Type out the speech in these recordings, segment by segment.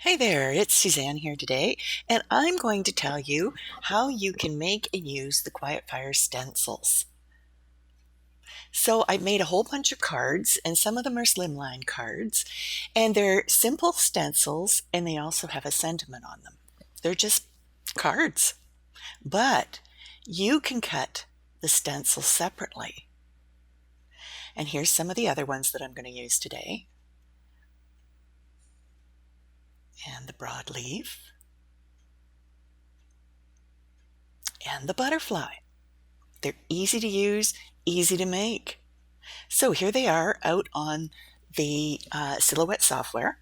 Hey there, it's Suzanne here today, and I'm going to tell you how you can make and use the Quietfire stencils. So I made a whole bunch of cards, and some of them are slimline cards, and they're simple stencils, and they also have a sentiment on them. They're just cards, but you can cut the stencils separately. And here's some of the other ones that I'm going to use today. And the broadleaf, and the butterfly. They're easy to use, easy to make. So here they are out on the Silhouette software.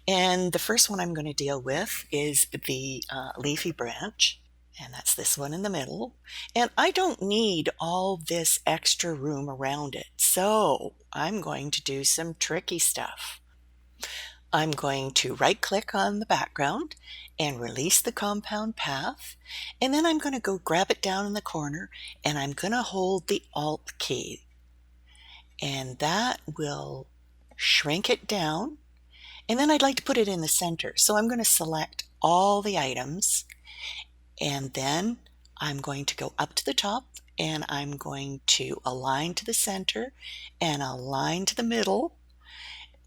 And the first one I'm going to deal with is the Leafy Branch. And that's this one in the middle. And I don't need all this extra room around it. So I'm going to do some tricky stuff. I'm going to right click on the background and release the compound path. And then I'm going to go grab it down in the corner and I'm going to hold the Alt key. And that will shrink it down. And then I'd like to put it in the center. So I'm going to select all the items and then I'm going to go up to the top and I'm going to align to the center and align to the middle.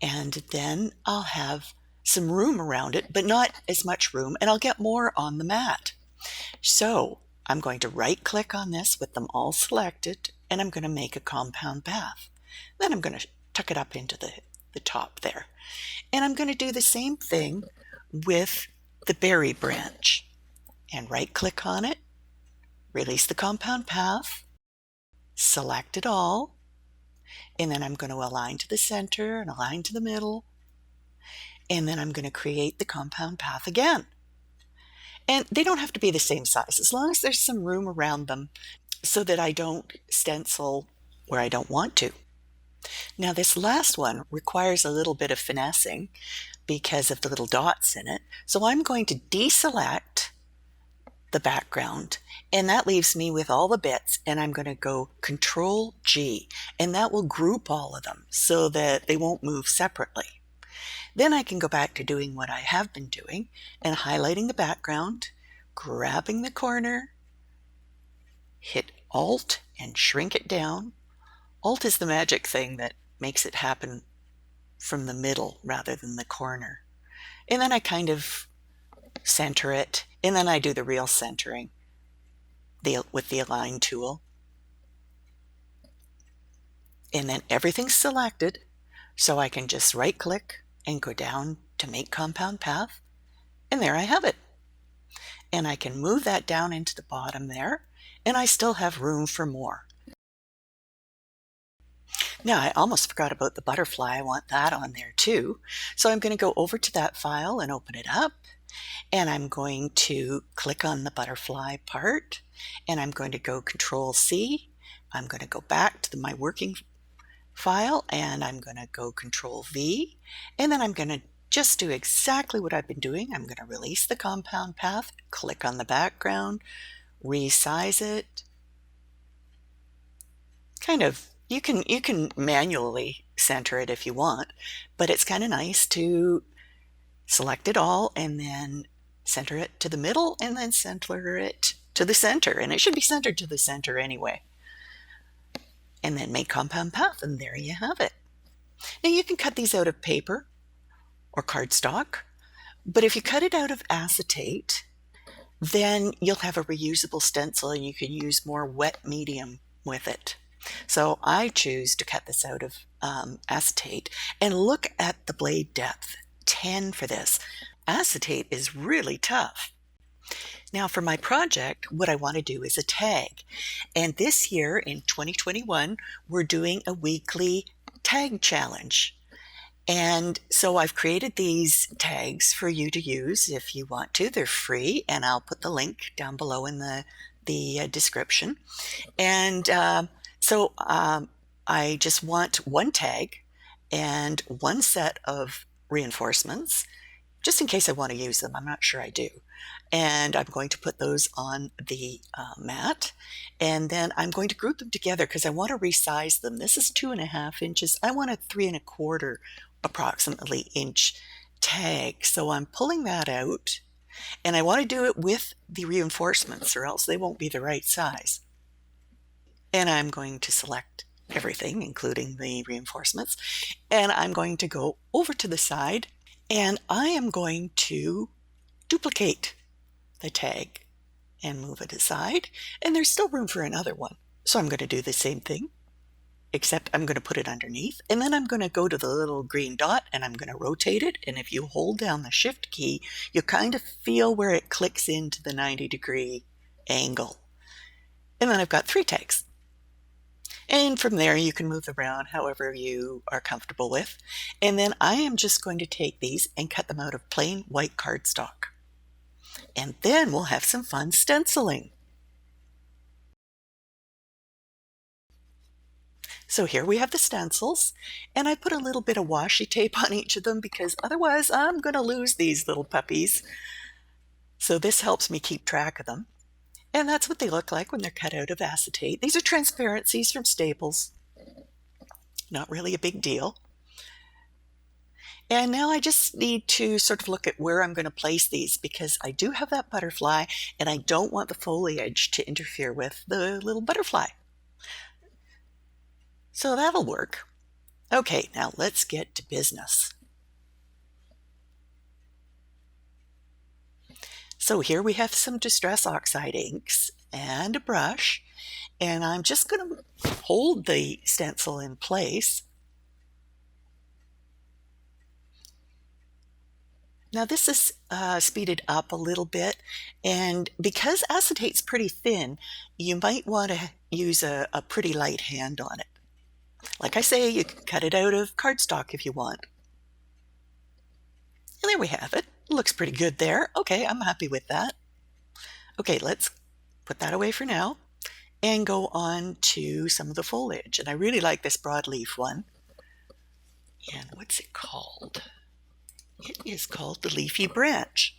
And then I'll have some room around it, but not as much room, and I'll get more on the mat. So I'm going to right click on this with them all selected, and I'm going to make a compound path. Then I'm going to tuck it up into the top there. And I'm going to do the same thing with the berry branch. And right click on it, release the compound path, select it all, and then I'm going to align to the center and align to the middle. And then I'm going to create the compound path again. And they don't have to be the same size, as long as there's some room around them so that I don't stencil where I don't want to. Now this last one requires a little bit of finessing because of the little dots in it. So I'm going to deselect the background, and that leaves me with all the bits, and I'm going to go Control G, and that will group all of them so that they won't move separately. Then I can go back to doing what I have been doing and highlighting the background, grabbing the corner, hit Alt and shrink it down. Alt is the magic thing that makes it happen from the middle rather than the corner. And then I kind of center it, and then I do the real centering with the Align tool. And then everything's selected, so I can just right click and go down to make compound path, and there I have it. And I can move that down into the bottom there, and I still have room for more. Now I almost forgot about the butterfly. I want that on there too. So I'm going to go over to that file and open it up. And I'm going to click on the butterfly part, and I'm going to go Control C. I'm going to go back to my working file, and I'm going to go Control V, and then I'm going to just do exactly what I've been doing. I'm going to release the compound path, click on the background, resize it. You can manually center it if you want, but it's kind of nice to select it all and then center it to the middle and then center it to the center, and it should be centered to the center anyway. And then make compound path, and there you have it. Now you can cut these out of paper or cardstock, but if you cut it out of acetate, then you'll have a reusable stencil and you can use more wet medium with it. So I choose to cut this out of acetate, and look at the blade depth. 10 for this. Acetate is really tough. Now for my project, what I want to do is a tag. And this year in 2021, we're doing a weekly tag challenge. And so I've created these tags for you to use if you want to. They're free, and I'll put the link down below in the description. And so I just want one tag and one set of reinforcements, just in case I want to use them. I'm not sure I do. And I'm going to put those on the mat, and then I'm going to group them together because I want to resize them. This is 2.5 inches. I want a 3.25 approximately inch tag. So I'm pulling that out, and I want to do it with the reinforcements or else they won't be the right size. And I'm going to select everything, including the reinforcements, and I'm going to go over to the side, and I am going to duplicate the tag and move it aside, and there's still room for another one. So I'm going to do the same thing, except I'm going to put it underneath, and then I'm going to go to the little green dot and I'm going to rotate it, and if you hold down the shift key, you kind of feel where it clicks into the 90-degree angle. And then I've got 3 tags. And from there you can move them around however you are comfortable with. And then I am just going to take these and cut them out of plain white cardstock. And then we'll have some fun stenciling. So here we have the stencils, and I put a little bit of washi tape on each of them because otherwise I'm going to lose these little puppies. So this helps me keep track of them. And that's what they look like when they're cut out of acetate. These are transparencies from Staples. Not really a big deal. And now I just need to sort of look at where I'm going to place these because I do have that butterfly and I don't want the foliage to interfere with the little butterfly. So that'll work. Okay, now let's get to business. So here we have some Distress Oxide inks and a brush, and I'm just going to hold the stencil in place. Now this is speeded up a little bit, and because acetate's pretty thin, you might want to use a pretty light hand on it. Like I say, you can cut it out of cardstock if you want. And there we have it. Looks pretty good there. Okay, I'm happy with that. Okay, let's put that away for now and go on to some of the foliage. And I really like this broadleaf one. And what's it called? It is called the Leafy Branch.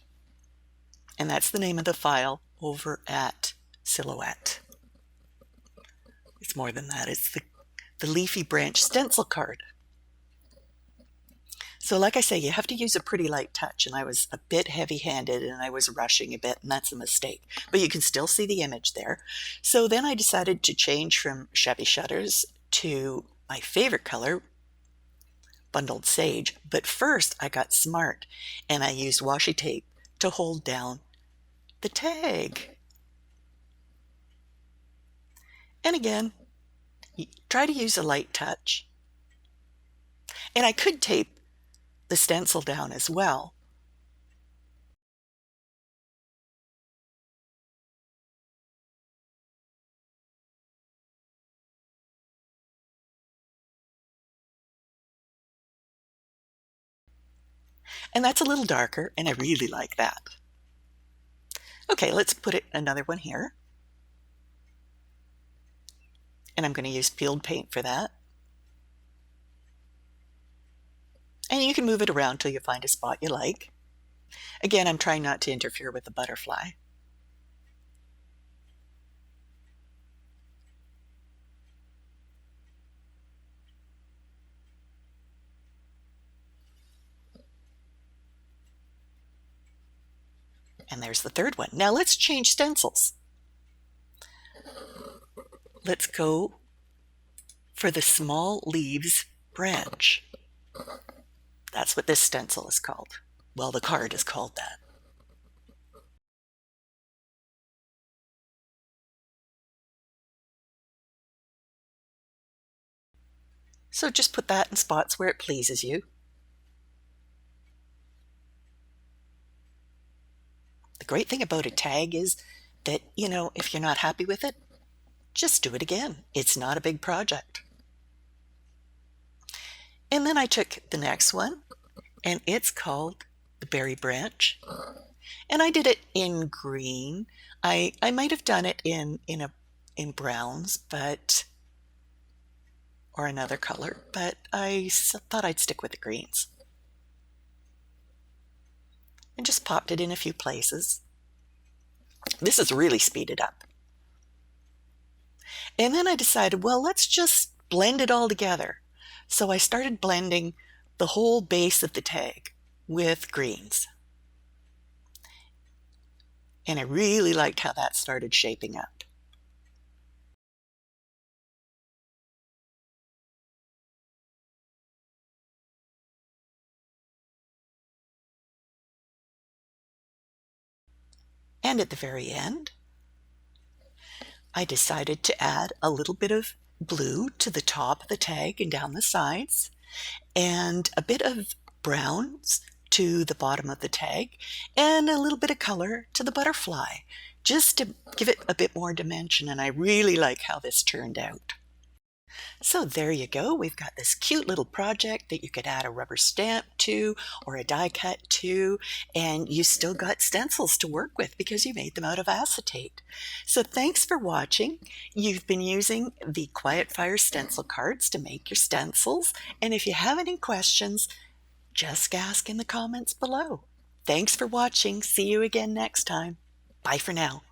And that's the name of the file over at Silhouette. It's more than that. It's the Leafy Branch stencil card. So like I say, you have to use a pretty light touch, and I was a bit heavy-handed and I was rushing a bit, and that's a mistake. But you can still see the image there. So then I decided to change from Chevy Shutters to my favorite color, Bundled Sage. But first I got smart and I used washi tape to hold down the tag. And again, try to use a light touch. And I could tape the stencil down as well. And that's a little darker, and I really like that. Okay, let's put it another one here. And I'm going to use peeled paint for that. And you can move it around till you find a spot you like. Again, I'm trying not to interfere with the butterfly. And there's the third one. Now let's change stencils. Let's go for the Small Leaves Branch. That's what this stencil is called. Well, the card is called that. So just put that in spots where it pleases you. The great thing about a tag is that, if you're not happy with it, just do it again. It's not a big project. And then I took the next one, and it's called the Berry Branch. And I did it in green. I might have done it in browns, or another color, but I thought I'd stick with the greens. And just popped it in a few places. This is really speeded up. And then I decided, well, let's just blend it all together. So I started blending the whole base of the tag. with greens. And I really liked how that started shaping up. And at the very end, I decided to add a little bit of blue to the top of the tag and down the sides, and a bit of browns to the bottom of the tag, and a little bit of color to the butterfly, just to give it a bit more dimension, and I really like how this turned out. So there you go. We've got this cute little project that you could add a rubber stamp to or a die cut to, and you still got stencils to work with because you made them out of acetate. So thanks for watching. You've been using the Quietfire stencil cards to make your stencils, and if you have any questions, just ask in the comments below. Thanks for watching. See you again next time. Bye for now.